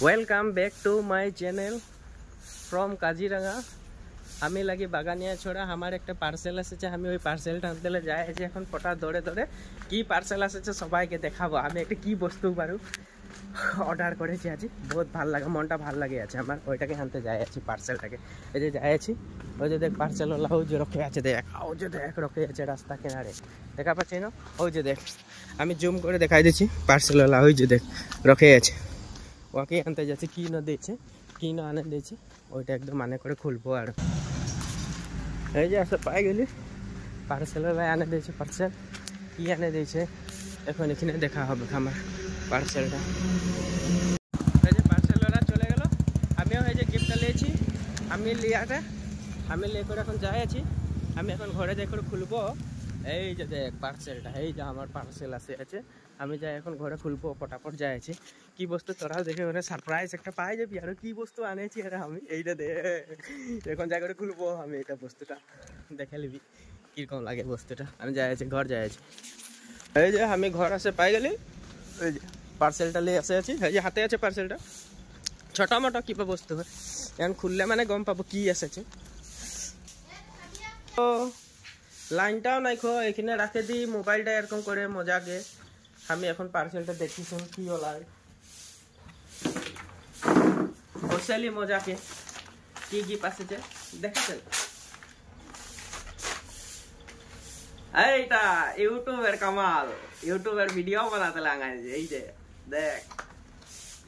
Welcome back to my channel from Kaziranga. আমি লাগি বাগানিয়া ছড়া আমার একটা পার্সেল এসেছে। আমি ওই পার্সেলটা আনতে যাই আছি এখন পটা দৌড়ে দৌড়ে। কি পার্সেল এসেছে সবাইকে দেখাবো আমি একটা কি বস্তু পারু অর্ডার করেছি আজ। বহুত ভাল লাগে, মনটা ভাল লাগে আছে আমার। ওইটাকে আনতে যাই আছি পার্সেলটাকে। এই যে যাই আছি, ওই যে দেখ পার্সেলওয়ালা ওই যে রখে আছে, দেখ ওই যে দেখ রখে আছে রাস্তা কিনারে, দেখা পাচ্ছি না? ওই যে দেখ, আমি জুম করে দেখাই দিচ্ছি। পার্সেলওয়ালা ওই যে দেখ রখে আছে, ওকে আনতে যাচ্ছে। কি না দিয়েছে কি না আনে দিয়েছে ওইটা একদম মানে করে খুলবো। আর এই যে আসলে পাই গেলি পার্সেলওয়ালা আনে দিয়েছে। পার্সেল কি আনে দিয়েছে এখন এখানে দেখা হবে আমার পার্সেলটা। এই যে পার্সেলওয়ালা চলে গেল, আমিও এই যে গিফটটা নিয়েছি। আমি লিয়াটা আমি লিয়ে করে এখন যাই আছি। আমি এখন ঘরে যাই করে খুলবো। এই যে দেখ পার্সেলটা, এই যে আমার পার্সেল আছে। আমি যাই এখন ঘরে খুলবো, পটাপট যাই আছি। কি বস্তু তোরাও দেখে মানে সারপ্রাইজ একটা পাই যাবি। আর কি বস্তু আনেছি আরে আমি এইটা দে এখন যাই করে খুলবো। আমি এটা বস্তুটা দেখে নিবি কীরকম লাগে বস্তুটা। আমি যাই আছি, ঘর যাই আছি। এই যে আমি ঘর আসে পাই গেলি, এই যে পার্সেলটা নিয়ে আসে আছি। এই যে হাতে আছে পার্সেলটা। ছোটো মোটো কিবা বস্তু হয়, এখন খুললে মানে গম পাবো কি এসেছে। তো লাইনটাও নাই খো, এখানে রাখে দিই মোবাইলটা এরকম করে মজাকে। আমি এখন পার্সেলটা দেখি শুন কি ওলাই বসেলি মজাকে কি গিফট আসেছে দেখেছেন। এইটা ইউটিউবের কামাল, ইউটিউবের ভিডিও বানাতে লাগাইছে। এই যে দেখ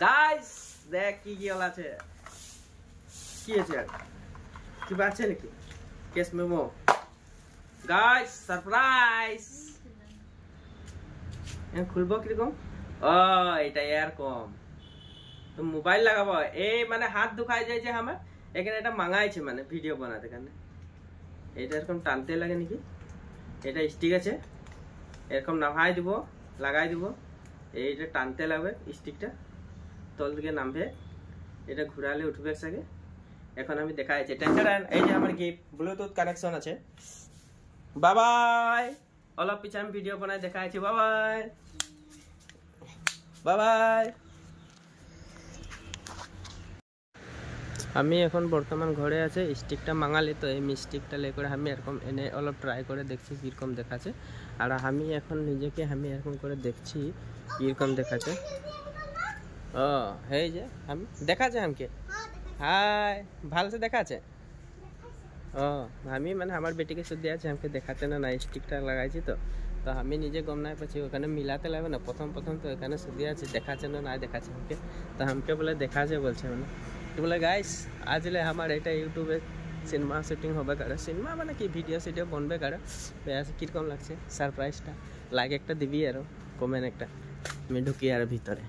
গাইস, দেখ কি কি আছে। কি আছে কি আছে নাকি কেস মেমো গাইস, সারপ্রাইজ। খুলবো কিরকম? ও এটা এরকম তো মোবাইল লাগাবো। এই মানে হাত দুখাই যায় যে আমার এখানে এটা মাঙাইছে মানে ভিডিও বানাতে কারণে। এটা এরকম টানতে লাগে নাকি, এটা স্টিক আছে এরকম নামাই দিব, লাগাই দিব। এইটা টানতে লাগবে স্টিকটা, তল দিকে নামবে, এটা ঘুরালে উঠবে একসাথে। এখন আমি দেখাইছি টেনশন। এই যে আমার কি ব্লুটুথ কানেকশন আছে। বাবাই অলপ পিছে আমি ভিডিও বানাই দেখাইছি। বাবাই বাবাই। আমি এখন বর্তমান ঘরে আছে। স্টিকটা মাঙালি তো এই স্টিকটা লে করে আমি এরকম এনে অলপ ট্রাই করে দেখছি কীরকম দেখাচ্ছে। আর আমি এখন নিজেকে আমি এরকম করে দেখছি কীরকম দেখাচ্ছে। ও এই যে আমি দেখাচ্ছে আমাকে, হাই ভালসে দেখাচ্ছে। ও আমি মানে আমার বেটিকে শুদ্ধ আছে, আমাকে দেখাচ্ছে না স্টিকটা লাগাইছি তো তো আমি নিজে গম নাই পাচ্ছি। ওখানে মিলাতে লাগবে না প্রথম তো এখানে শুদ্ধ আছে, দেখাচ্ছে না দেখাচ্ছে আমাকে। তো আমাকে বলে দেখাচ্ছে বলছে মানে তো বলে গাইস আজলে আমার এটা ইউটিউবে সিনেমা শুটিং হবে কারে, সিনেমা মানে কি ভিডিও সিডিও বনবে কারে। কীরকম লাগছে সারপ্রাইজটা, লাইক একটা দিবি আর কমেন্ট একটা। আমি ঢুকি আর ভিতরে।